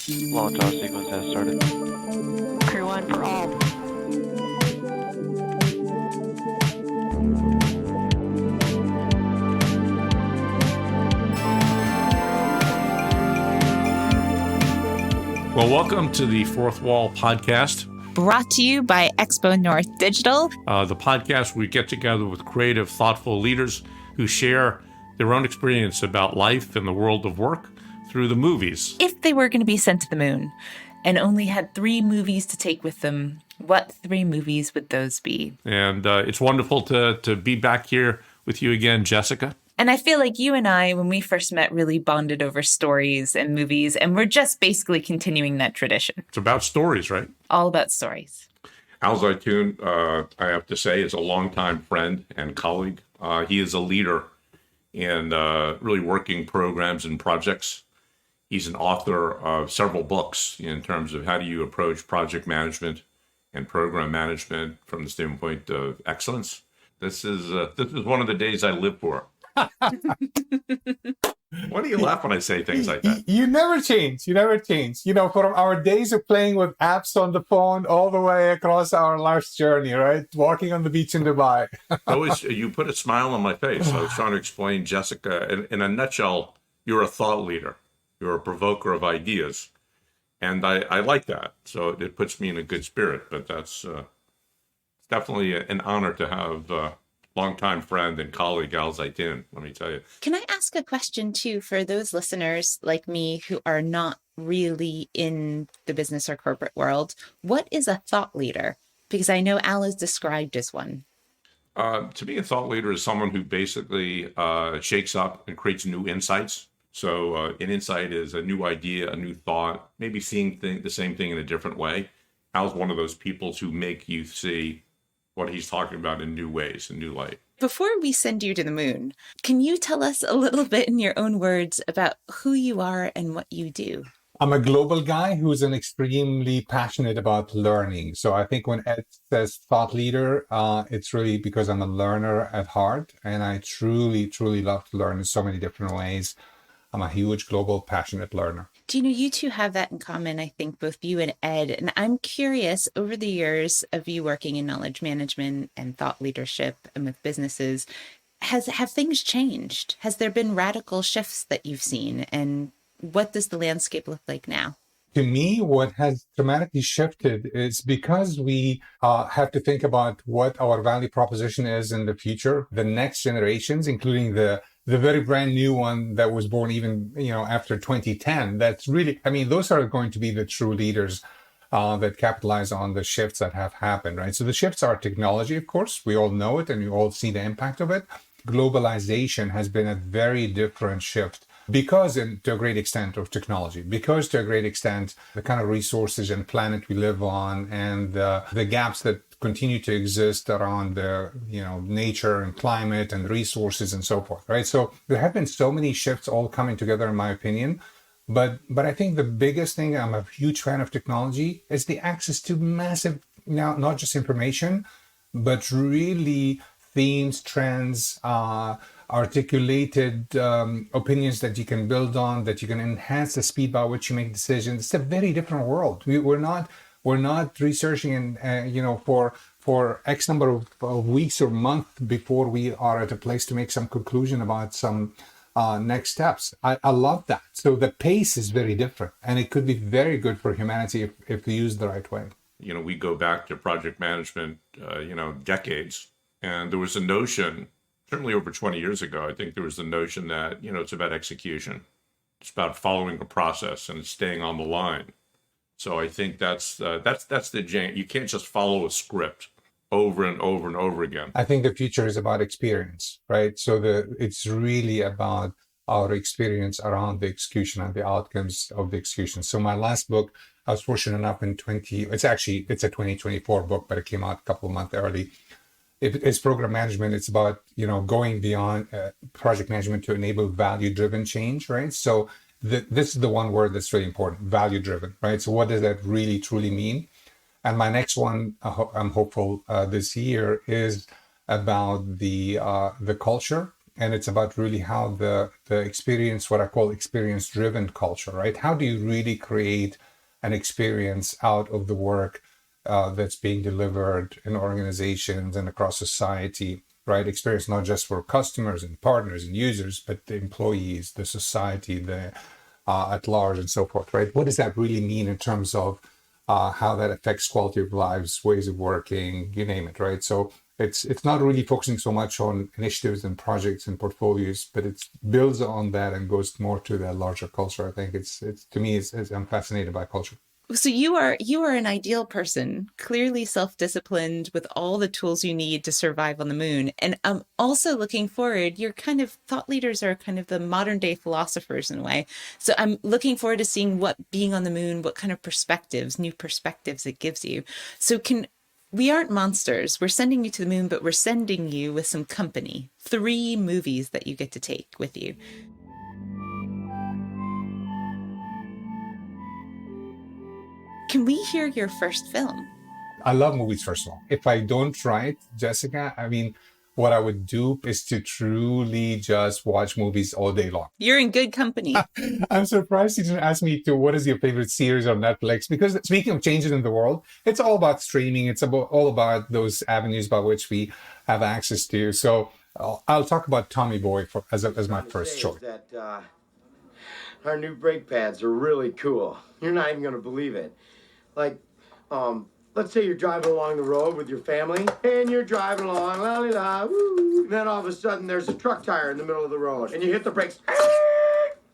Launch all sequence has started. Crew 1 for all. Well, welcome to the Fourth Wall podcast. Brought to you by XpoNorth Digital. The podcast where we get together with creative, thoughtful leaders who share their own experience about life and the world of work through the movies. If they were going to be sent to the moon and only had 3 movies to take with them, what 3 movies would those be? And it's wonderful to be back here with you again, Jessica. And I feel like you and I, when we first met, really bonded over stories and movies, and we're just basically continuing that tradition. It's about stories, right? All about stories. Al Zeitoun, I have to say, is a longtime friend and colleague. He is a leader in really working programs and projects. He's an author of several books in terms of how do you approach project management and program management from the standpoint of excellence. This is one of the days I live for. Why do you laugh when I say things like that? You never change. You never change. You know, from our days of playing with apps on the phone all the way across our life's journey, right? Walking on the beach in Dubai. Always, you put a smile on my face. I was trying to explain, Jessica, in a nutshell, you're a thought leader. You're a provoker of ideas. And I like that. So it puts me in a good spirit. But that's definitely an honor to have longtime friend and colleague Al Zeitoun, let me tell you. Can I ask a question too for those listeners like me who are not really in the business or corporate world? What is a thought leader? Because I know Al is described as one. To me, a thought leader is someone who basically shakes up and creates new insights. So an insight is a new idea, a new thought, maybe seeing the same thing in a different way. Al's one of those people who make you see what he's talking about in new ways, in new light. Before we send you to the moon, can you tell us a little bit in your own words about who you are and what you do? I'm a global guy who's extremely passionate about learning. So I think when Ed says thought leader, it's really because I'm a learner at heart. And I truly, truly love to learn in so many different ways. I'm a huge global passionate learner. Do you know, you two have that in common, I think, both you and Ed. And I'm curious, over the years of you working in knowledge management and thought leadership and with businesses, have things changed? Has there been radical shifts that you've seen? And what does the landscape look like now? To me, what has dramatically shifted is because we have to think about what our value proposition is in the future, the next generations, including the very brand new one that was born even, after 2010. That's really, those are going to be the true leaders that capitalize on the shifts that have happened, right? So the shifts are technology, of course. We all know it and we all see the impact of it. Globalization has been a very different shift because to a great extent of technology, because to a great extent, the kind of resources and planet we live on and the gaps that continue to exist around the, nature and climate and resources and so forth, right? So there have been so many shifts all coming together, in my opinion. But I think the biggest thing, I'm a huge fan of technology, is the access to massive, now not just information, but really themes, trends, articulated opinions that you can build on, that you can enhance the speed by which you make decisions. It's a very different world. We're not researching for X number of weeks or months before we are at a place to make some conclusion about some next steps. I love that. So the pace is very different, and it could be very good for humanity if we use the right way. We go back to project management, decades, and there was a notion, certainly over 20 years ago, I think there was the notion that, it's about execution. It's about following a process and staying on the line. So I think that's the you can't just follow a script over and over and over again. I think the future is about experience, right? So it's really about our experience around the execution and the outcomes of the execution. So my last book, I was fortunate enough it's a 2024 book, but it came out a couple of months early. It's program management. It's about, going beyond project management to enable value-driven change, right? So this is the one word that's really important, value-driven, right? So what does that really, truly mean? And my next one, I'm hopeful this year, is about the culture and it's about really how the experience, what I call experience-driven culture, right? How do you really create an experience out of the work that's being delivered in organizations and across society, right? Experience not just for customers and partners and users, but the employees, the society, the at large, and so forth, right? What does that really mean in terms of how that affects quality of lives, ways of working, you name it, right? So it's not really focusing so much on initiatives and projects and portfolios, but it builds on that and goes more to the larger culture. I think it's to me, I'm fascinated by culture. So you are an ideal person, clearly self-disciplined with all the tools you need to survive on the moon. And I'm also looking forward, you're kind of thought leaders are kind of the modern day philosophers in a way. So I'm looking forward to seeing what being on the moon, what kind of perspectives, new perspectives it gives you. So we aren't monsters. We're sending you to the moon, but we're sending you with some company. 3 movies that you get to take with you. Can we hear your first film? I love movies, first of all. If I don't write, Jessica, I mean, what I would do is to truly just watch movies all day long. You're in good company. I'm surprised you didn't ask me what is your favorite series on Netflix, because speaking of changes in the world, it's all about streaming. It's all about those avenues by which we have access to. So I'll talk about Tommy Boy as my first choice. Our new brake pads are really cool. You're not even going to believe it. Like, let's say you're driving along the road with your family, and you're driving along, la-li-la, woo, and then all of a sudden there's a truck tire in the middle of the road, and you hit the brakes.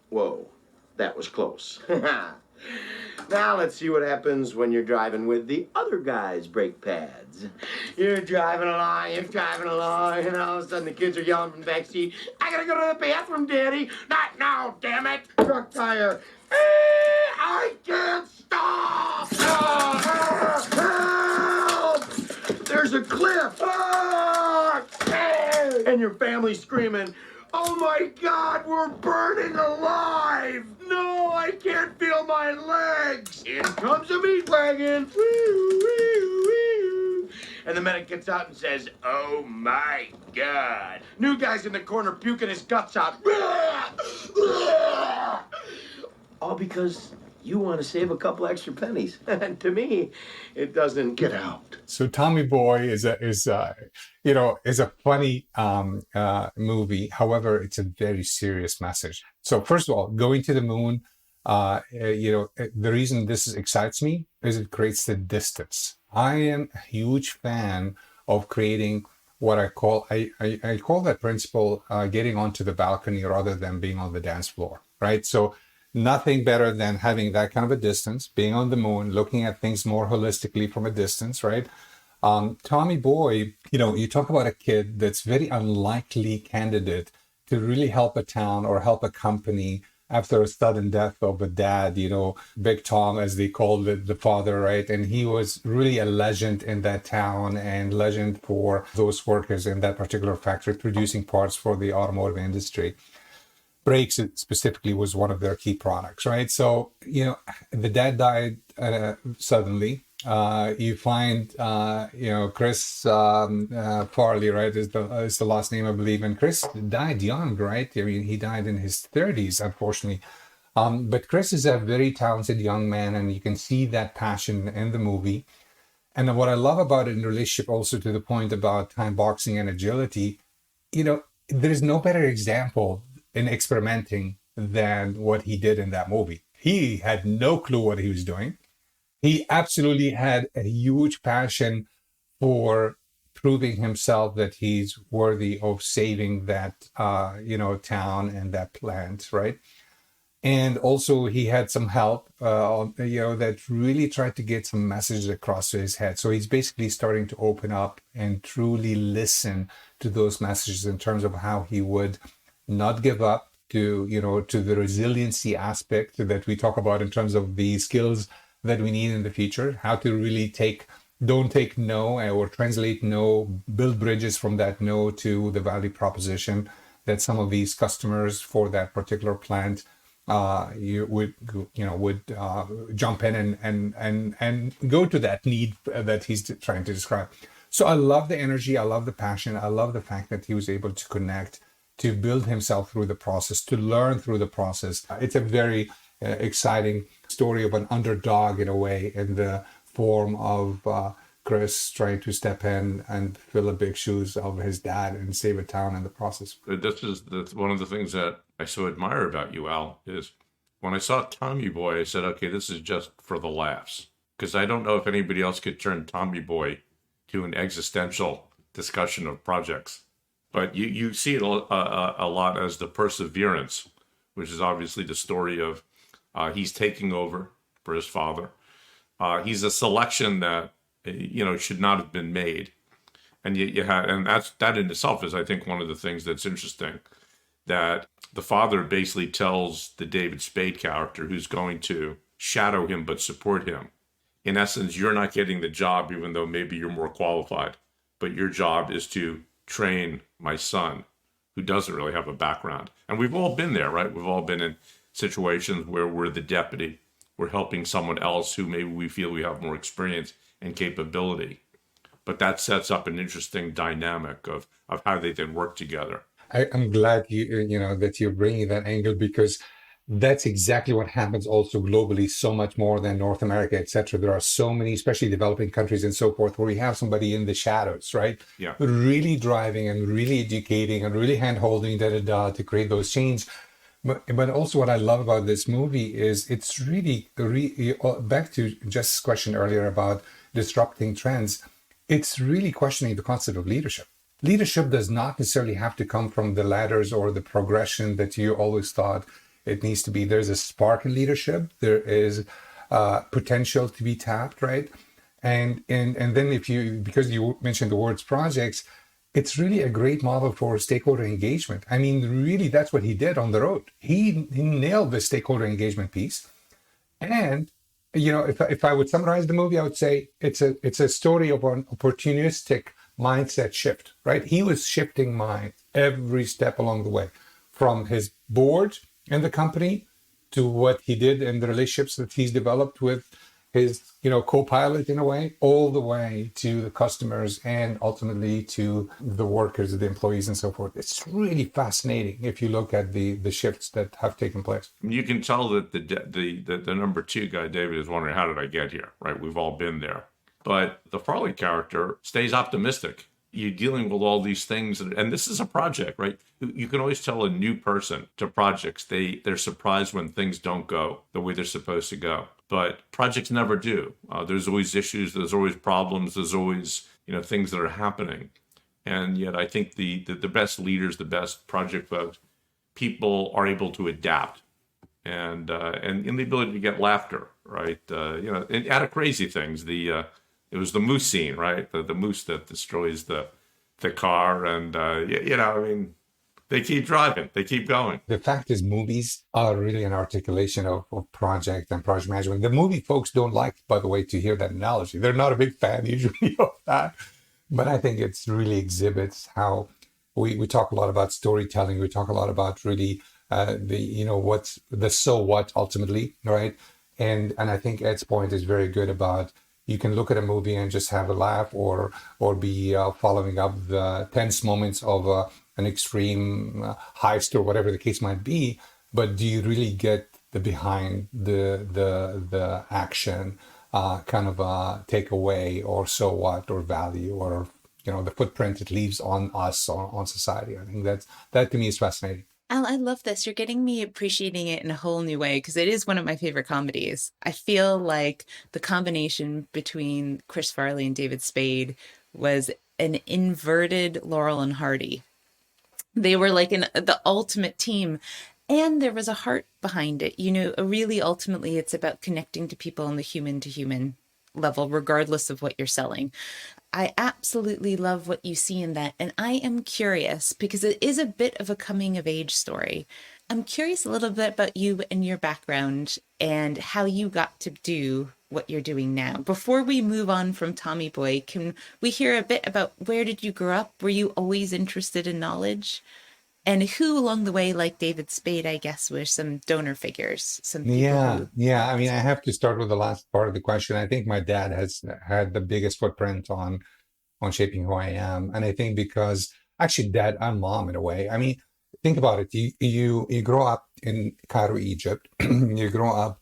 Whoa, that was close. Now let's see what happens when you're driving with the other guy's brake pads. You're driving along, and all of a sudden the kids are yelling from the back seat, I gotta go to the bathroom, Daddy. Not now, damn it. Truck tire. I can't stop. Help! There's a cliff. And your family's screaming, oh my God, we're burning alive! No, I can't feel my legs! In comes a meat wagon! Woo, woo, woo. And the medic gets out and says, oh my God! New guy's in the corner puking his guts out. All because you want to save a couple extra pennies. And to me, it doesn't get out. So Tommy Boy is a funny movie. However, it's a very serious message. So first of all, going to the moon, the reason this excites me is it creates the distance. I am a huge fan of creating what I call that principle, getting onto the balcony rather than being on the dance floor, right? So nothing better than having that kind of a distance, being on the moon, looking at things more holistically from a distance, right? Tommy Boy, you talk about a kid that's very unlikely candidate to really help a town or help a company after a sudden death of a dad, Big Tom, as they called it, the father, right? And he was really a legend in that town and legend for those workers in that particular factory producing parts for the automotive industry. Brakes specifically was one of their key products, right? So, the dad died suddenly. You find, Chris Farley, right, is the last name, I believe. And Chris died young, right? I mean, he died in his 30s, unfortunately. But Chris is a very talented young man, and you can see that passion in the movie. And what I love about it in relationship also to the point about time boxing and agility, there's no better example in experimenting than what he did in that movie. He had no clue what he was doing. He absolutely had a huge passion for proving himself that he's worthy of saving that, town and that plant, right? And also he had some help, that really tried to get some messages across to his head. So he's basically starting to open up and truly listen to those messages in terms of how he would not give up, to the resiliency aspect that we talk about in terms of the skills that we need in the future, how to really don't take no, or translate no, build bridges from that no to the value proposition that some of these customers for that particular plant would jump in and go to that need that he's trying to describe. So I love the energy, I love the passion, I love the fact that he was able to connect to build himself through the process, to learn through the process. It's a very exciting story of an underdog in a way, in the form of Chris trying to step in and fill the big shoes of his dad and save a town in the process. This is one of the things that I so admire about you, Al, is when I saw Tommy Boy, I said, okay, this is just for the laughs. Because I don't know if anybody else could turn Tommy Boy to an existential discussion of projects. But you see it a lot as the perseverance, which is obviously the story of he's taking over for his father. He's a selection that should not have been made, and you had, and that in itself is, I think, one of the things that's interesting, that the father basically tells the David Spade character, who's going to shadow him but support him, in essence, you're not getting the job, even though maybe you're more qualified, but your job is to train my son, who doesn't really have a background. And we've all been there, right? We've all been in situations where we're the deputy, we're helping someone else who maybe we feel we have more experience and capability. But that sets up an interesting dynamic of how they then work together. I'm glad that you're bringing that angle, because that's exactly what happens also globally, so much more than North America, etc. There are so many, especially developing countries and so forth, where we have somebody in the shadows, right? Yeah. Really driving and really educating and really hand-holding to create those changes. But also what I love about this movie is it's really, back to Jess's question earlier about disrupting trends, it's really questioning the concept of leadership. Leadership does not necessarily have to come from the ladders or the progression that you always thought it needs to be. There's a spark in leadership. There is potential to be tapped, right? And then because you mentioned the words projects, it's really a great model for stakeholder engagement. I mean, really, that's what he did on the road. He nailed the stakeholder engagement piece. And if I would summarize the movie, I would say it's a story of an opportunistic mindset shift, right? He was shifting minds every step along the way, from his board in the company to what he did in the relationships that he's developed with his, co-pilot in a way, all the way to the customers and ultimately to the workers, the employees and so forth. It's really fascinating if you look at the shifts that have taken place. You can tell that the number two guy, David, is wondering, how did I get here, right? We've all been there. But the Farley character stays optimistic. You're dealing with all these things, and this is a project, right? You can always tell a new person to projects, they're surprised when things don't go the way they're supposed to go. But projects never do. There's always issues, there's always problems, there's always things that are happening. And yet I think the best leaders, the best project folks, people are able to adapt and in the ability to get laughter, right? And out of crazy things, it was the moose scene, right? The moose that destroys the car, and they keep driving, they keep going. The fact is, movies are really an articulation of project and project management. The movie folks don't like, by the way, to hear that analogy. They're not a big fan usually of that, but I think it's really exhibits how we talk a lot about storytelling. We talk a lot about really what's the so what ultimately, right? And I think Ed's point is very good about, you can look at a movie and just have a laugh or be following up the tense moments of an extreme heist or whatever the case might be. But do you really get the behind the action kind of takeaway or so what or value or the footprint it leaves on us or on society? I think that to me is fascinating. Al, I love this. You're getting me appreciating it in a whole new way, because it is one of my favorite comedies. I feel like the combination between Chris Farley and David Spade was an inverted Laurel and Hardy. They were like the ultimate team, and there was a heart behind it. Really, ultimately, it's about connecting to people on the human to human level, regardless of what you're selling. I absolutely love what you see in that. And I am curious, because it is a bit of a coming of age story. I'm curious a little bit about you and your background and how you got to do what you're doing now. Before we move on from Tommy Boy, can we hear a bit about where did you grow up? Were you always interested in knowledge? And who along the way, like David Spade, I guess, were some donor figures? Some people Yeah. I mean, I have to start with the last part of the question. I think my dad has had the biggest footprint on shaping who I am. And I think because actually dad and mom in a way, I mean, think about it. You grow up in Cairo, Egypt. You grow up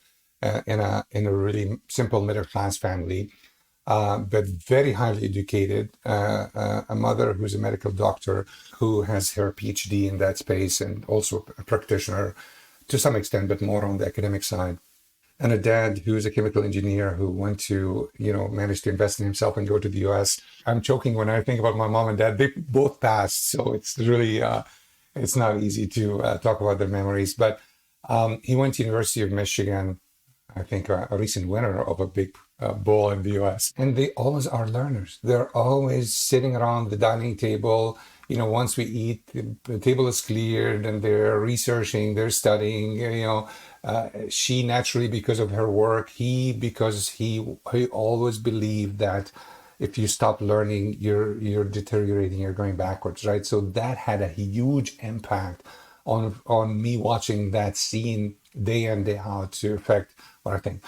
in a really simple middle class family, but very highly educated. A mother who's a medical doctor who has her PhD in that space, and also a practitioner to some extent, but more on the academic side. And a dad who's a chemical engineer who went to, managed to invest in himself and go to the US. I'm joking when I think about my mom and dad. They both passed, so it's really, it's not easy to talk about their memories. But he went to University of Michigan, I think a recent winner of a big bowl in the US. And they always are learners. They're always sitting around the dining table. Once we eat, the table is cleared and they're researching, they're studying, she naturally because of her work, because he always believed that if you stop learning, you're deteriorating, you're going backwards, right? So that had a huge impact on me watching that scene day in, day out to affect what I think.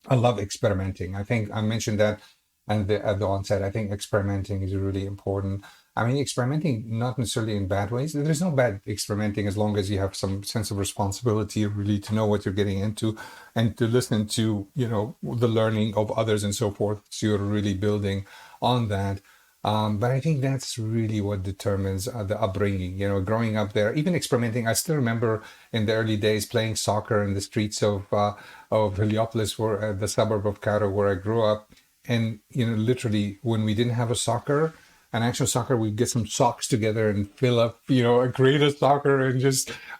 I love experimenting. I think I mentioned that at the onset. I think experimenting is really important. I mean, experimenting not necessarily in bad ways. There's no bad experimenting as long as you have some sense of responsibility, really, to know what you're getting into and to listen to, the learning of others and so forth. So you're really building on that. But I think that's really what determines the upbringing, growing up there, even experimenting. I still remember in the early days playing soccer in the streets of Heliopolis, the suburb of Cairo, where I grew up. And, literally when we didn't have an actual soccer, we'd get some socks together and fill up, create a soccer and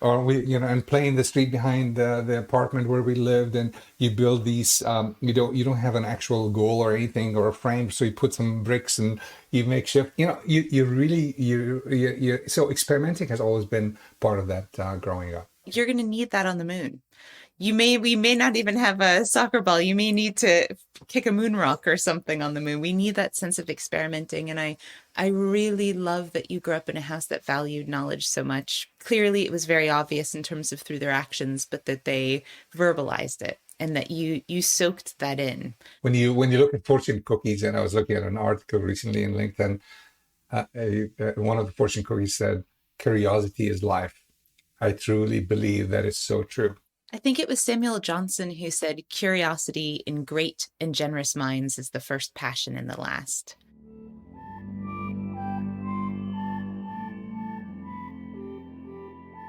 and play in the street behind the apartment where we lived. And you build these, you don't have an actual goal or anything or a frame. So you put some bricks and you make shift, so experimenting has always been part of that growing up. You're going to need that on the moon. We may not even have a soccer ball. You may need to kick a moon rock or something on the moon. We need that sense of experimenting. And I really love that you grew up in a house that valued knowledge so much. Clearly, it was very obvious in terms of through their actions, but that they verbalized it and that you soaked that in. When you look at fortune cookies, and I was looking at an article recently in LinkedIn, one of the fortune cookies said, "Curiosity is life." I truly believe that is so true. I think it was Samuel Johnson who said, "Curiosity in great and generous minds is the first passion and the last."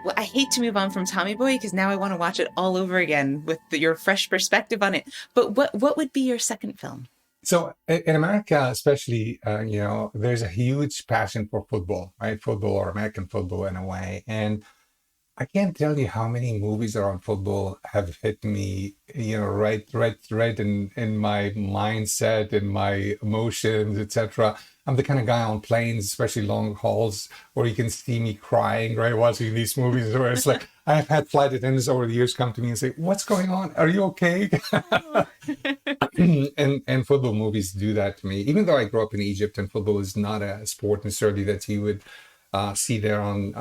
Well, I hate to move on from Tommy Boy because now I want to watch it all over again with your fresh perspective on it. But what would be your second film? So in America, especially, there's a huge passion for football, right? Football, or American football in a way. And I can't tell you how many movies around football have hit me, right in my mindset, in my emotions, etc. I'm the kind of guy on planes, especially long hauls, where you can see me crying, right, watching these movies. Where it's like, I've had flight attendants over the years come to me and say, "What's going on? Are you okay?" and football movies do that to me. Even though I grew up in Egypt and football is not a sport necessarily that you would see there on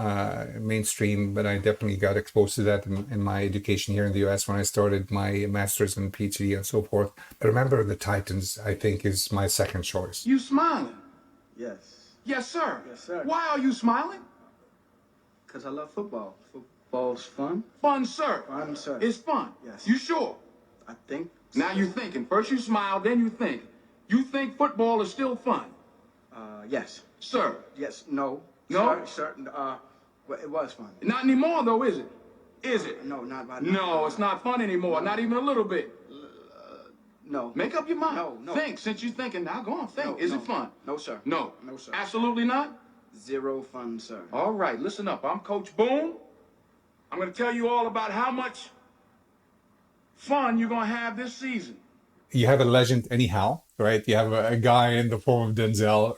mainstream, but I definitely got exposed to that in my education here in the US when I started my master's and PhD and so forth. I remember the Titans, I think, is my second choice. You smiling? Yes. Yes, sir. Yes, sir. Why are you smiling? Because I love football. Football's fun. Fun, sir. Fun, sir. It's fun. Yes. You sure? I think. Now you're thinking. First you smile, then you think. You think football is still fun? Yes. Sir. Yes. No. No? Sir. Well, it was fun. Not anymore, though, is it? Is it? No, not right now. No, it's not fun anymore. Not even a little bit. No. Make up your mind. No. Think. Since you're thinking, now go on, think. No, Is no. it fun? No, sir. No. No, sir. Absolutely not? Zero fun, sir. All right, listen up. I'm Coach Boone. I'm going to tell you all about how much fun you're going to have this season. You have a legend anyhow, right? You have a guy in the form of Denzel,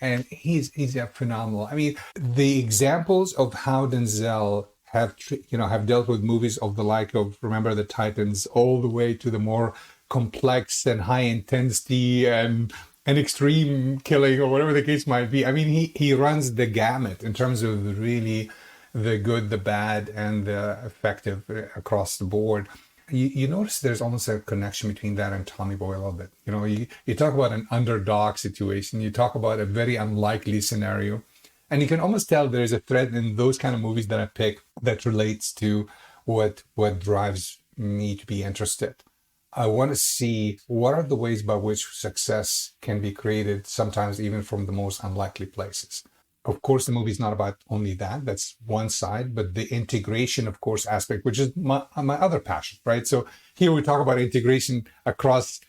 and he's a phenomenal. I mean, the examples of how Denzel have dealt with movies of the like of Remember the Titans, all the way to the more complex and high intensity and extreme killing or whatever the case might be. I mean, he runs the gamut in terms of really the good, the bad, and the effective across the board. You notice there's almost a connection between that and Tommy Boy a little bit. You talk about an underdog situation. You talk about a very unlikely scenario. And you can almost tell there is a thread in those kind of movies that I pick that relates to what drives me to be interested. I want to see what are the ways by which success can be created, sometimes even from the most unlikely places. Of course, the movie is not about only that. That's one side, but the integration, of course, aspect, which is my other passion, right? So here we talk about integration across,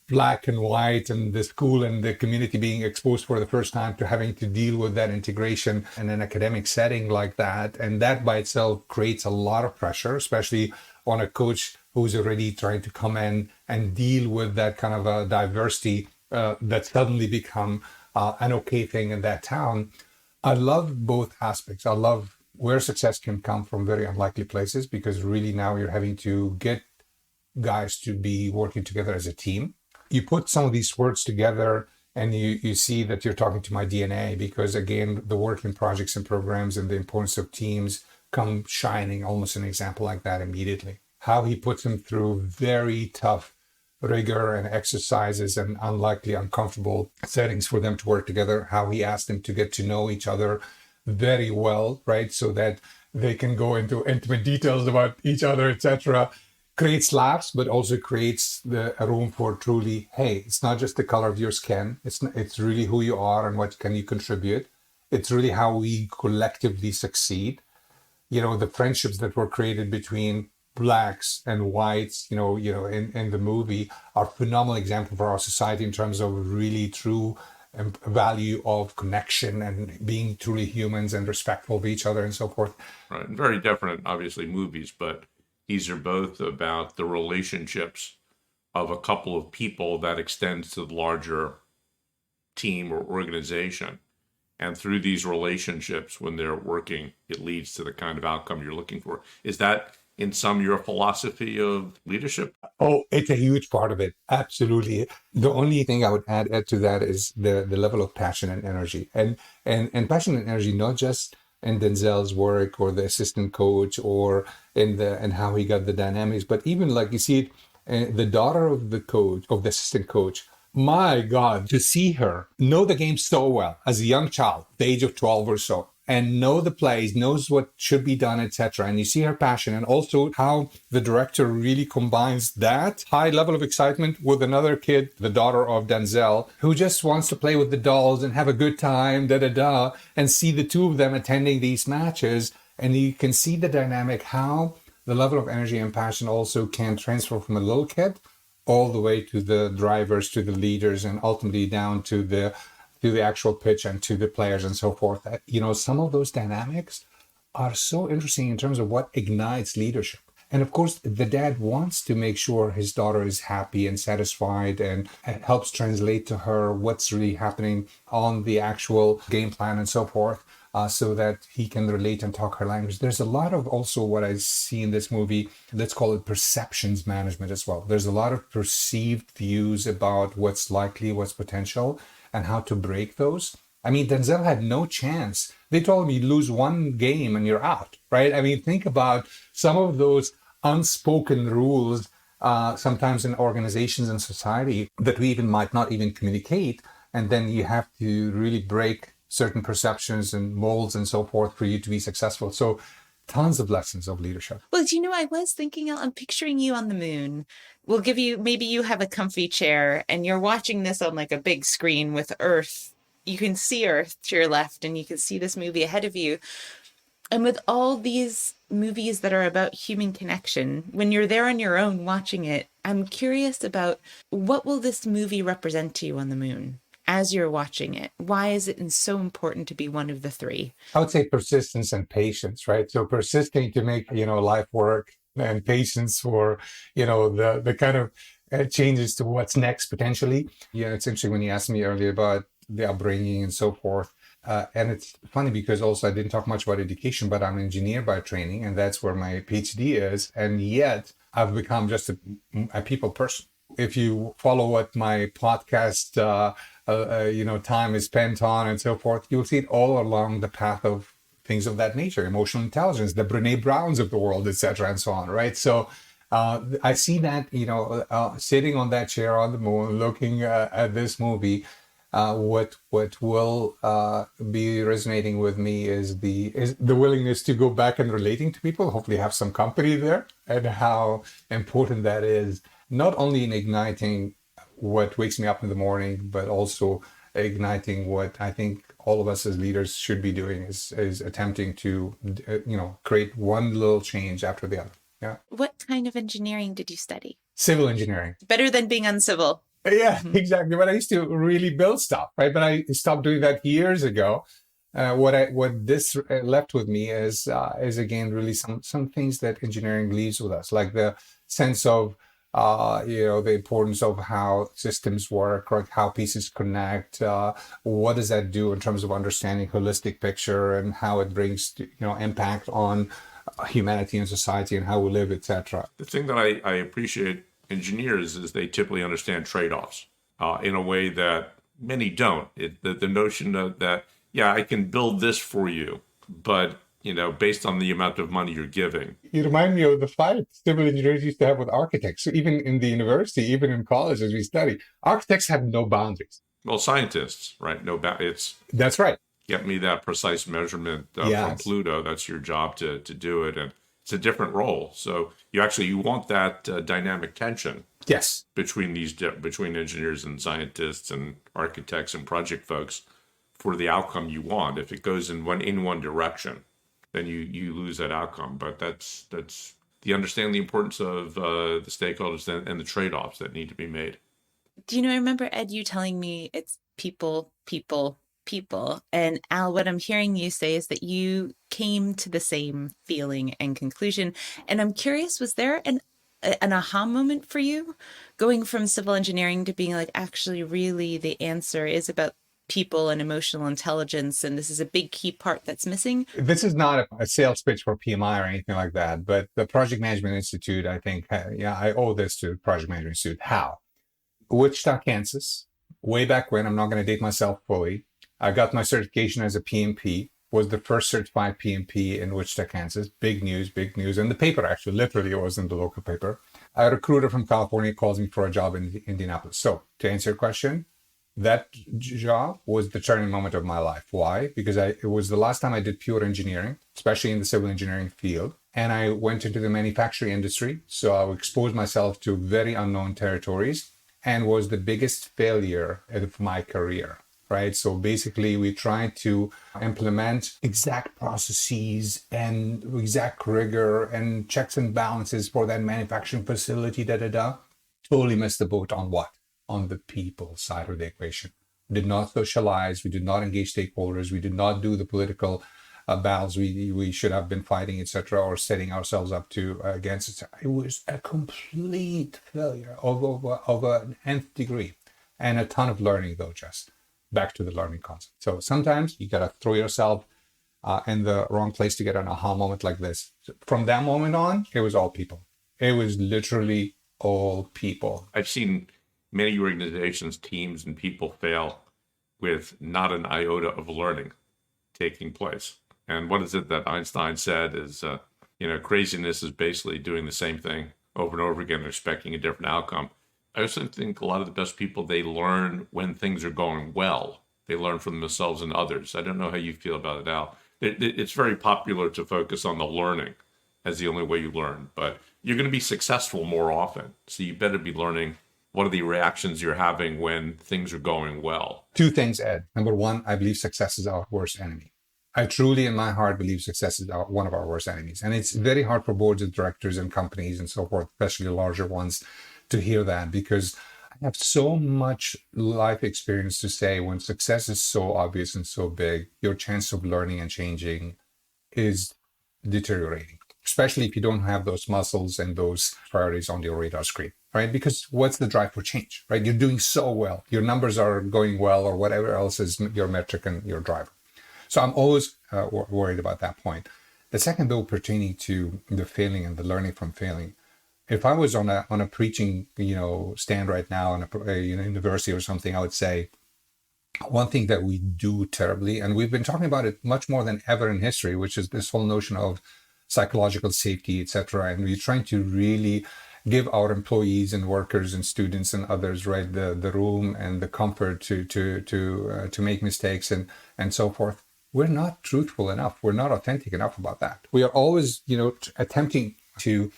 black and white and the school and the community being exposed for the first time to having to deal with that integration in an academic setting like that. And that by itself creates a lot of pressure, especially on a coach who's already trying to come in and deal with that kind of a diversity that suddenly become an okay thing in that town. I love both aspects. I love where success can come from very unlikely places, because really now you're having to get guys to be working together as a team. You put some of these words together and you see that you're talking to my DNA, because again, the work in projects and programs and the importance of teams come shining, almost an example like that immediately. How he puts them through very tough rigor and exercises and unlikely, uncomfortable settings for them to work together, how he asked them to get to know each other very well, right? So that they can go into intimate details about each other, etc. Creates laughs, but also creates a room for truly, hey, it's not just the color of your skin. It's really who you are and what can you contribute. It's really how we collectively succeed. The friendships that were created between blacks and whites, in the movie are phenomenal example for our society in terms of really true value of connection and being truly humans and respectful of each other and so forth. Right. And very different, obviously, movies, but these are both about the relationships of a couple of people that extends to the larger team or organization. And through these relationships, when they're working, it leads to the kind of outcome you're looking for. Is that in some your philosophy of leadership? Oh, it's a huge part of it. Absolutely. The only thing I would add to that is the level of passion and energy. And passion and energy, not just in Denzel's work or the assistant coach or in how he got the dynamics, but even like you see it, the daughter of the assistant coach, my God, to see her know the game so well as a young child, the age of 12 or so, and know the plays, knows what should be done, etc. And you see her passion, and also how the director really combines that high level of excitement with another kid, the daughter of Denzel, who just wants to play with the dolls and have a good time, and see the two of them attending these matches. And you can see the dynamic, how the level of energy and passion also can transfer from a little kid all the way to the drivers, to the leaders, and ultimately down to the actual pitch and to the players and so forth. Some of those dynamics are so interesting in terms of what ignites leadership. And of course, the dad wants to make sure his daughter is happy and satisfied, and helps translate to her what's really happening on the actual game plan and so forth, so that he can relate and talk her language. There's a lot of also what I see in this movie, let's call it perceptions management as well. There's a lot of perceived views about what's likely, what's potential, and how to break those. I mean, Denzel had no chance. They told him you lose one game and you're out, right? I mean, think about some of those unspoken rules sometimes in organizations and society that we might not even communicate. And then you have to really break certain perceptions and molds and so forth for you to be successful. So tons of lessons of leadership. Well, I was thinking, I'm picturing you on the moon. We'll give you, maybe you have a comfy chair and you're watching this on like a big screen with Earth. You can see Earth to your left and you can see this movie ahead of you. And with all these movies that are about human connection, when you're there on your own watching it, I'm curious about what will this movie represent to you on the moon as you're watching it? Why is it so important to be one of the three? I would say persistence and patience, right? So persisting to make, life work, and patience for, the kind of changes to what's next potentially. It's interesting when you asked me earlier about the upbringing and so forth. And it's funny because also I didn't talk much about education, but I'm an engineer by training, and that's where my PhD is. And yet I've become just a people person. If you follow what my podcast, time is spent on and so forth, you'll see it all along the path of things of that nature, emotional intelligence, the Brene Browns of the world, etc., and so on, right? So I see that, sitting on that chair on the moon, looking at this movie, What will be resonating with me is the willingness to go back and relating to people, hopefully have some company there, and how important that is, not only in igniting what wakes me up in the morning, but also igniting what I think all of us as leaders should be doing is attempting to, create one little change after the other. Yeah. What kind of engineering did you study? Civil engineering. Better than being uncivil. Yeah, exactly. But I used to really build stuff, right? But I stopped doing that years ago. What this left with me is again really some things that engineering leaves with us, like the sense of the importance of how systems work, like how pieces connect. What does that do in terms of understanding holistic picture and how it brings impact on humanity and society and how we live, etc. The thing that I appreciate engineers is they typically understand trade-offs in a way that many don't. The notion that I can build this for you, but based on the amount of money you're giving. You remind me of the fight civil engineers used to have with architects. So even in the university, even in college as we study, architects have no boundaries. Well, scientists, right? That's right. Get me that precise measurement from Pluto. That's your job to do it, and it's a different role. So you want that dynamic tension. Yes. Between engineers and scientists and architects and project folks for the outcome you want. If it goes in one direction, then you lose that outcome. But that's the understanding the importance of the stakeholders and the trade-offs that need to be made. Do you know, I remember, Ed, you telling me it's people. And Al, what I'm hearing you say is that you came to the same feeling and conclusion. And I'm curious, was there an aha moment for you going from civil engineering to being like, actually, really, the answer is about people and emotional intelligence, and this is a big key part that's missing? This is not a sales pitch for PMI or anything like that, but the Project Management Institute, I think, I owe this to Project Management Institute. How? Wichita, Kansas, way back when, I'm not going to date myself fully, I got my certification as a PMP, was the first certified PMP in Wichita, Kansas. Big news. And the paper, actually, literally, it was in the local paper. A recruiter from California calls me for a job in Indianapolis. So to answer your question, that job was the turning moment of my life. Why? Because it was the last time I did pure engineering, especially in the civil engineering field. And I went into the manufacturing industry. So I exposed myself to very unknown territories and was the biggest failure of my career. Right. So basically, we tried to implement exact processes and exact rigor and checks and balances for that manufacturing facility. Totally missed the boat on what? On the people side of the equation. We did not socialize. We did not engage stakeholders. We did not do the political battles we should have been fighting, etc., or setting ourselves up to against. It was a complete failure of an nth degree, and a ton of learning though. Just back to the learning concept. So sometimes you gotta throw yourself in the wrong place to get an aha moment like this. From that moment on, it was all people. It was literally all people. I've seen many organizations, teams, and people fail with not an iota of learning taking place. And what is it that Einstein said is, craziness is basically doing the same thing over and over again, expecting a different outcome. I also think a lot of the best people, they learn when things are going well. They learn from themselves and others. I don't know how you feel about it, Al. It's very popular to focus on the learning as the only way you learn, but you're going to be successful more often. So you better be learning what are the reactions you're having when things are going well. Two things, Ed. Number one, I believe success is our worst enemy. I truly, in my heart, believe success is one of our worst enemies. And it's very hard for boards of directors and companies and so forth, especially larger ones, to hear that, because I have so much life experience to say when success is so obvious and so big, your chance of learning and changing is deteriorating, especially if you don't have those muscles and those priorities on your radar screen, right? Because what's the drive for change, right? You're doing so well. Your numbers are going well, or whatever else is your metric and your driver. So I'm always worried about that point. The second, though, pertaining to the failing and the learning from failing, if I was on a preaching, stand right now in a university or something, I would say one thing that we do terribly, and we've been talking about it much more than ever in history, which is this whole notion of psychological safety, etc. And we're trying to really give our employees and workers and students and others, right, the room and the comfort to make mistakes and so forth. We're not truthful enough. We're not authentic enough about that. We are always, attempting to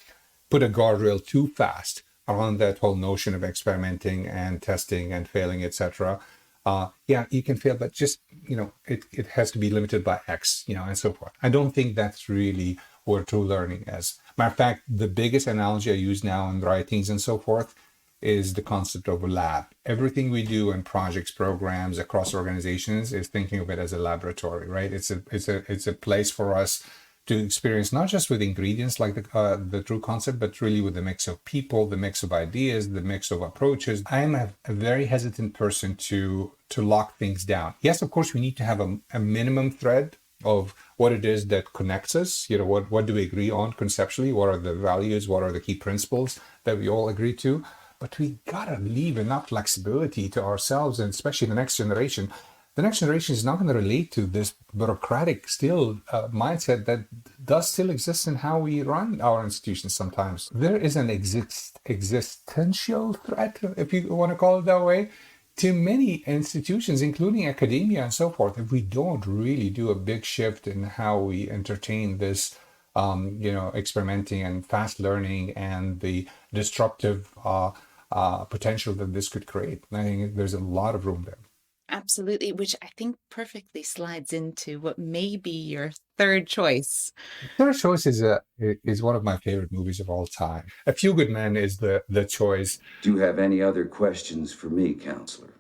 put a guardrail too fast around that whole notion of experimenting and testing and failing, etc. Yeah, you can fail, but just, it has to be limited by X, and so forth. I don't think that's really where true learning is. Matter of fact, the biggest analogy I use now in writings and so forth is the concept of a lab. Everything we do in projects, programs across organizations is thinking of it as a laboratory, right? It's a place for us to experience not just with ingredients like the true concept, but really with the mix of people, the mix of ideas, the mix of approaches. I'm a very hesitant person to lock things down. Yes, of course, we need to have a minimum thread of what it is that connects us. What do we agree on conceptually? What are the values? What are the key principles that we all agree to? But we gotta leave enough flexibility to ourselves, and especially the next generation. The next generation is not going to relate to this bureaucratic mindset that does still exist in how we run our institutions sometimes. There is an existential threat, if you want to call it that way, to many institutions, including academia and so forth, if we don't really do a big shift in how we entertain this, experimenting and fast learning and the disruptive potential that this could create. I think there's a lot of room there. Absolutely, which I think perfectly slides into what may be your third choice. Third choice is one of my favorite movies of all time. A Few Good Men is the choice. Do you have any other questions for me, counselor?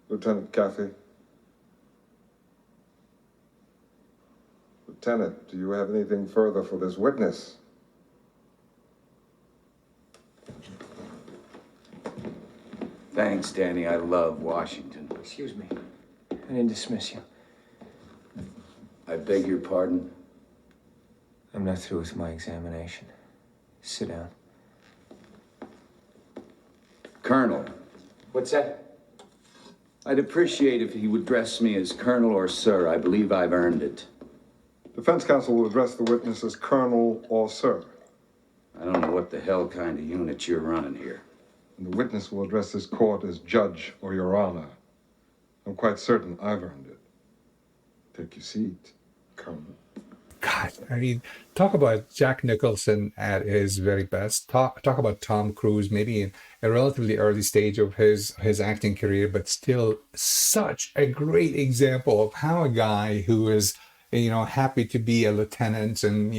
Lieutenant Caffey. Lieutenant, do you have anything further for this witness? Thanks, Danny. I love Washington. Excuse me. I didn't dismiss you. I beg your pardon? I'm not through with my examination. Sit down. Colonel. What's that? I'd appreciate if he would address me as Colonel or Sir. I believe I've earned it. Defense counsel will address the witness as Colonel or Sir. I don't know what the hell kind of unit you're running here. And the witness will address this court as Judge or Your Honor. I'm quite certain I've earned it. Take your seat, Colonel. God, I mean, talk about Jack Nicholson at his very best. Talk about Tom Cruise, maybe in a relatively early stage of his acting career, but still such a great example of how a guy who is, happy to be a lieutenant and,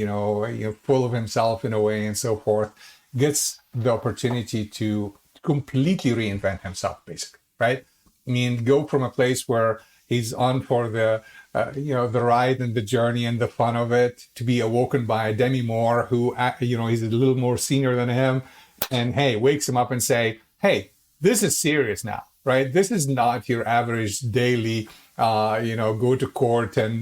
full of himself in a way and so forth, gets the opportunity to completely reinvent himself, basically, right? I mean, go from a place where he's on for the ride and the journey and the fun of it, to be awoken by Demi Moore, who, he's a little more senior than him, and hey, wakes him up and say, hey, this is serious now, right? This is not your average daily, go to court and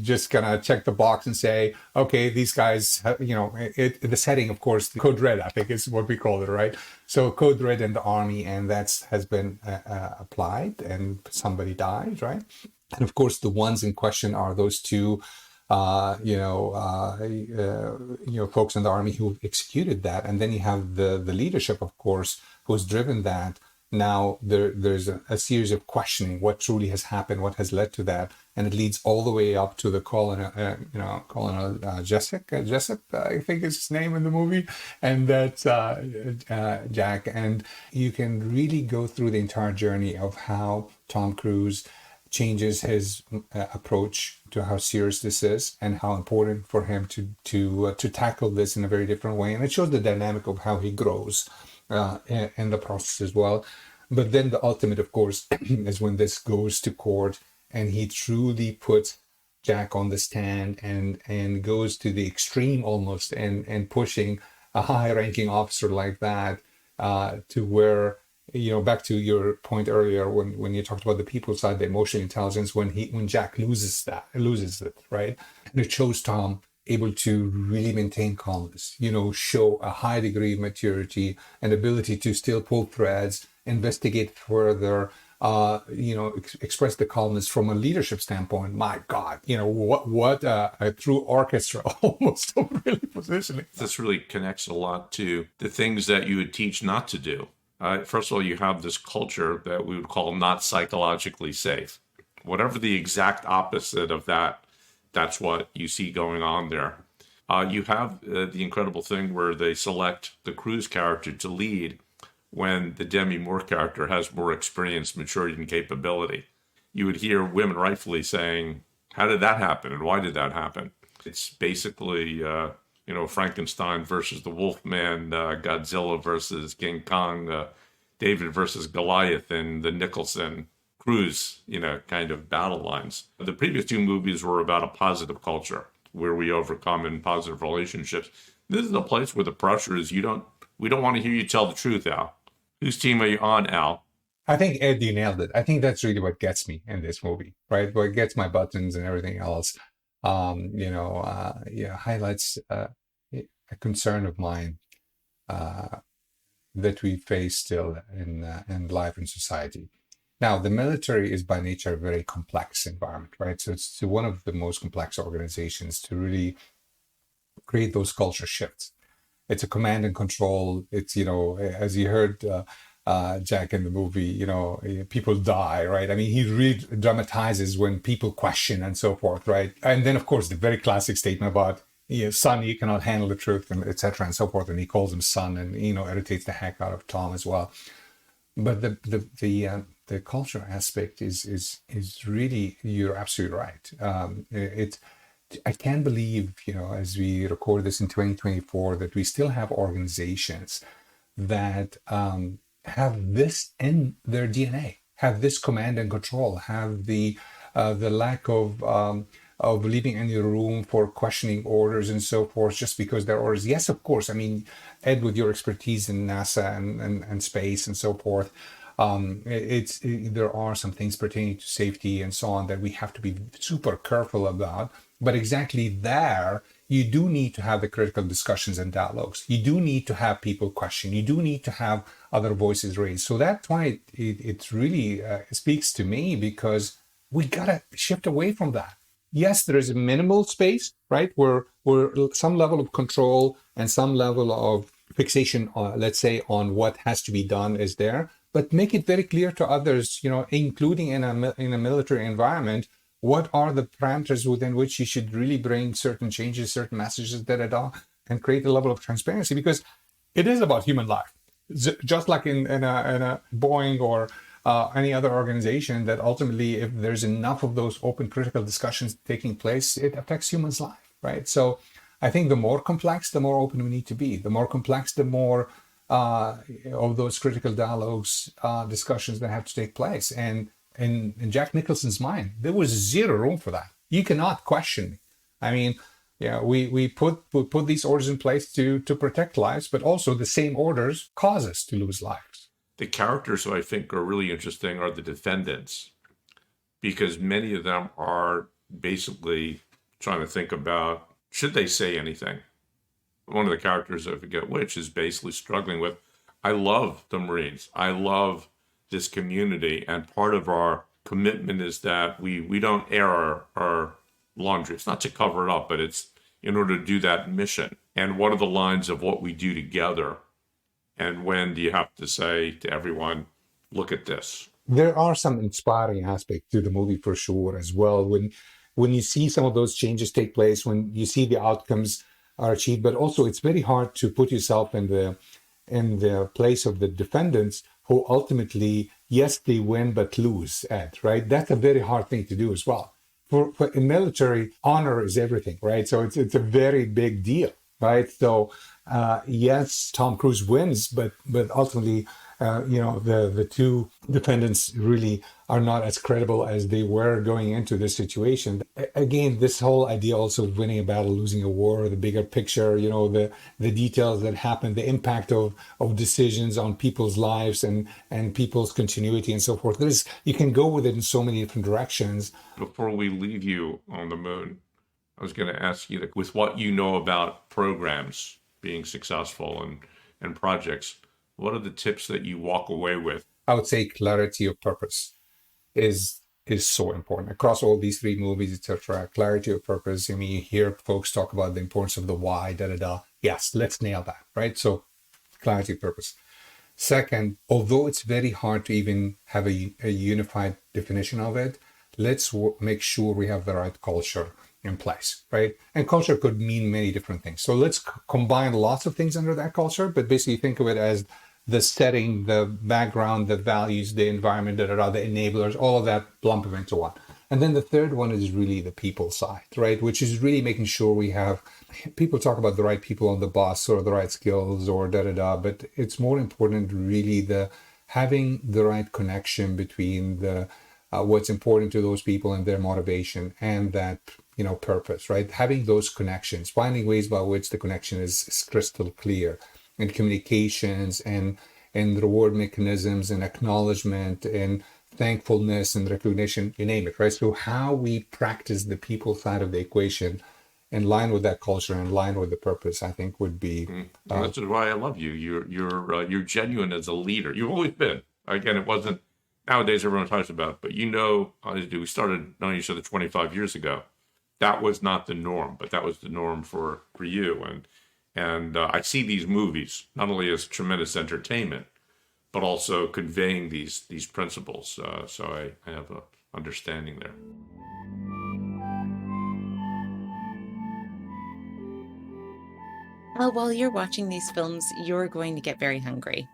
just kind of check the box and say, okay, these guys, the setting, of course, the Code Red, I think is what we call it, right? So Code Red in the Army, and has been applied, and somebody died, right? And of course, the ones in question are those two, folks in the Army who executed that. And then you have the leadership, of course, who's driven that. Now there's a series of questioning what truly has happened, what has led to that, and it leads all the way up to the Colonel Jessup, I think is his name in the movie, and that's Jack. And you can really go through the entire journey of how Tom Cruise changes his approach to how serious this is and how important for him to tackle this in a very different way. And it shows the dynamic of how he grows in the process as well. But then the ultimate, of course, is when this goes to court and he truly puts Jack on the stand and goes to the extreme almost and pushing a high-ranking officer like that to where, back to your point earlier when you talked about the people side, the emotional intelligence, when Jack loses it, right? And it shows Tom able to really maintain calmness, show a high degree of maturity and ability to still pull threads, investigate further, express the calmness from a leadership standpoint. My God, what a true orchestra almost of really positioning. This really connects a lot to the things that you would teach not to do. First of all, you have this culture that we would call not psychologically safe. Whatever the exact opposite of that, that's what you see going on there. You have the incredible thing where they select the Cruise character to lead when the Demi Moore character has more experience, maturity, and capability. You would hear women rightfully saying, how did that happen and why did that happen? It's basically, Frankenstein versus the Wolfman, Godzilla versus King Kong, David versus Goliath in the Nicholson Cruise, kind of battle lines. The previous two movies were about a positive culture where we overcome in positive relationships. This is a place where the pressure is we don't want to hear you tell the truth, Al. Whose team are you on, Al? I think, Ed, you nailed it. I think that's really what gets me in this movie, right? What gets my buttons and everything else, highlights a concern of mine that we face still in life and society. Now, the military is by nature a very complex environment, right? So it's one of the most complex organizations to really create those culture shifts. It's a command and control. It's, as you heard Jack in the movie, people die, right? I mean, he really dramatizes when people question and so forth, right? And then, of course, the very classic statement about, son, you cannot handle the truth, and et cetera, and so forth. And he calls him son and, irritates the heck out of Tom as well. But the culture aspect is really, you're absolutely right. I can't believe, as we record this in 2024, that we still have organizations that have this in their DNA, have this command and control, have the lack of leaving any room for questioning orders and so forth, just because they're orders. Yes, of course. I mean, Ed, with your expertise in NASA and space and so forth, there are some things pertaining to safety and so on that we have to be super careful about. But exactly there, you do need to have the critical discussions and dialogues. You do need to have people question. You do need to have other voices raised. So that's why it really speaks to me, because we gotta shift away from that. Yes, there is a minimal space, right, where some level of control and some level of fixation, let's say, on what has to be done is there. But make it very clear to others, including in a military environment, what are the parameters within which you should really bring certain changes, certain messages, and create a level of transparency, because it is about human life. Just like in a Boeing or any other organization, that ultimately, if there's enough of those open critical discussions taking place, it affects humans' life, right? So I think the more complex, the more open we need to be. The more complex, the more of those critical dialogues, discussions that have to take place. And in Jack Nicholson's mind, there was zero room for that. You cannot question me. I mean, we put these orders in place to protect lives, but also the same orders cause us to lose lives. The characters who I think are really interesting are the defendants, because many of them are basically trying to think about, should they say anything? One of the characters, I forget which, is basically struggling with, I love the Marines. I love this community. And part of our commitment is that we don't air our laundry. It's not to cover it up, but it's in order to do that mission. And what are the lines of what we do together? And when do you have to say to everyone, look at this? There are some inspiring aspects to the movie for sure as well. When you see some of those changes take place, when you see the outcomes are achieved, but also it's very hard to put yourself in the place of the defendants who ultimately, yes, they win but lose, Ed, right? That's a very hard thing to do as well. For in military, honor is everything, right? So it's a very big deal, right? So yes, Tom Cruise wins, but ultimately, the two defendants really are not as credible as they were going into this situation. Again, this whole idea also of winning a battle, losing a war, the bigger picture, the details that happen, the impact of decisions on people's lives and people's continuity and so forth. You can go with it in so many different directions. Before we leave you on the moon, I was going to ask you, with what you know about programs being successful and projects, what are the tips that you walk away with? I would say clarity of purpose is so important across all these three movies, etc. Clarity of purpose. I mean, you hear folks talk about the importance of the why, Yes, let's nail that, right? So clarity of purpose. Second, although it's very hard to even have a unified definition of it, let's make sure we have the right culture in place, right? And culture could mean many different things. So let's combine lots of things under that culture, but basically think of it as the setting, the background, the values, the environment, the enablers, all of that, lump them into one. And then the third one is really the people side, right? Which is really making sure we have, people talk about the right people on the bus or the right skills or but it's more important really having the right connection between the what's important to those people and their motivation and that, purpose, right? Having those connections, finding ways by which the connection is crystal clear, and communications and reward mechanisms and acknowledgement and thankfulness and recognition, you name it, right? So how we practice the people side of the equation in line with that culture, in line with the purpose, I think would be. That's why I love you. You're genuine as a leader. You've always been. Again, it wasn't nowadays everyone talks about it, but we started knowing each other 25 years ago. That was not the norm, but that was the norm for you. And I see these movies not only as tremendous entertainment, but also conveying these principles. So I have an understanding there. Well, while you're watching these films, you're going to get very hungry.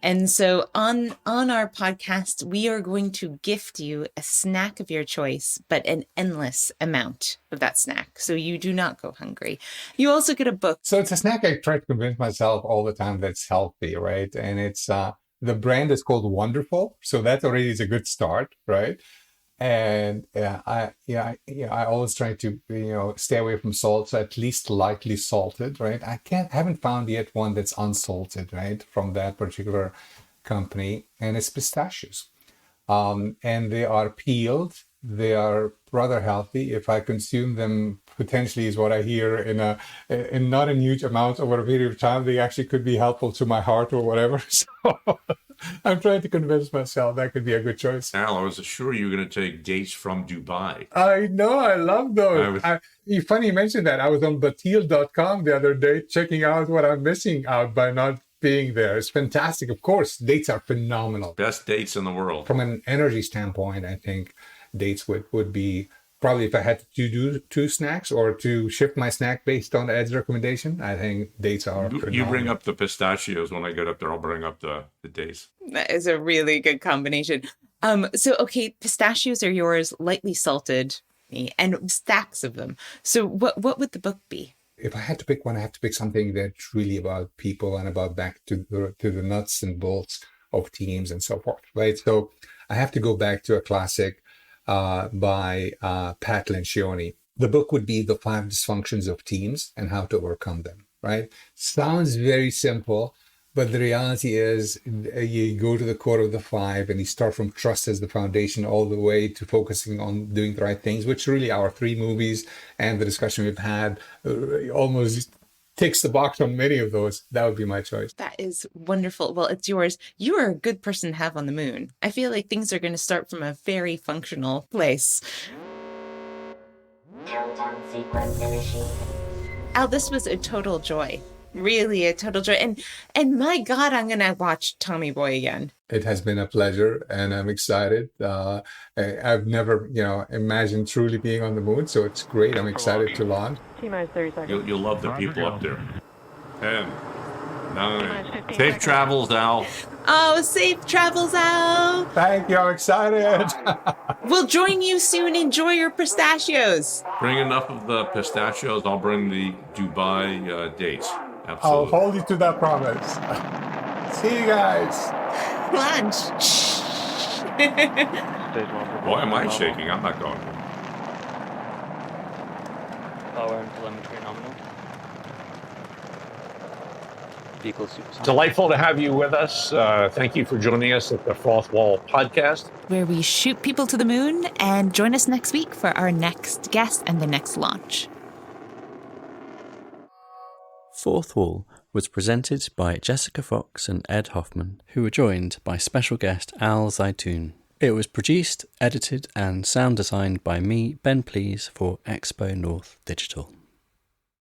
And so on our podcast, we are going to gift you a snack of your choice, but an endless amount of that snack. So you do not go hungry. You also get a book. So it's a snack I try to convince myself all the time that's healthy, right? And it's the brand is called Wonderful. So that already is a good start, right? And I always try to stay away from salt, so at least lightly salted, right? Haven't found yet one that's unsalted, right, from that particular company, and it's pistachios, and they are peeled. They are rather healthy. If I consume them, potentially is what I hear in not in huge amounts over a period of time, they actually could be helpful to my heart or whatever. So I'm trying to convince myself that could be a good choice. Al, I was sure you were going to take dates from Dubai. I know, I love those. Funny you mentioned that. I was on batil.com the other day checking out what I'm missing out by not being there. It's fantastic. Of course, dates are phenomenal. Best dates in the world. From an energy standpoint, I think dates would be probably, if I had to do two snacks or to shift my snack based on Ed's recommendation, I think dates are phenomenal. You bring up the pistachios. When I get up there, I'll bring up the dates. That is a really good combination. Okay, pistachios are yours, lightly salted, and stacks of them. So what would the book be? If I had to pick one, I have to pick something that's really about people and about back to the nuts and bolts of teams and so forth, right? So I have to go back to a classic by Pat Lencioni. The book would be The 5 Dysfunctions of Teams and How to Overcome Them, right? Sounds very simple, but the reality is you go to the core of the 5 and you start from trust as the foundation all the way to focusing on doing the right things, which really our 3 movies and the discussion we've had almost ticks the box on many of those. That would be my choice. That is wonderful. Well, it's yours. You are a good person to have on the moon. I feel like things are going to start from a very functional place. Countdown sequence initiated. Al, this was a total joy. Really a total joy. And my God, I'm going to watch Tommy Boy again. It has been a pleasure, and I'm excited. I've never, imagined truly being on the moon, so it's great. I'm excited to launch. T-minus 30 seconds. You'll love the people up there. 10, 9, safe travels, Al. Oh, safe travels, Al. Thank you. I'm excited. We'll join you soon. Enjoy your pistachios. Bring enough of the pistachios. I'll bring the Dubai dates. Absolutely. I'll hold you to that promise. See you guys. Lunch. Why am I shaking? I'm not going. Power and telemetry nominal. Vehicle supersonic. Delightful to have you with us. Thank you for joining us at the Fourth Wall podcast, where we shoot people to the moon, and join us next week for our next guest and the next launch. Fourth Wall was presented by Jessica Fox and Ed Hoffman, who were joined by special guest Al Zeitoun. It was produced, edited, and sound designed by me, Ben Please, for XpoNorth Digital.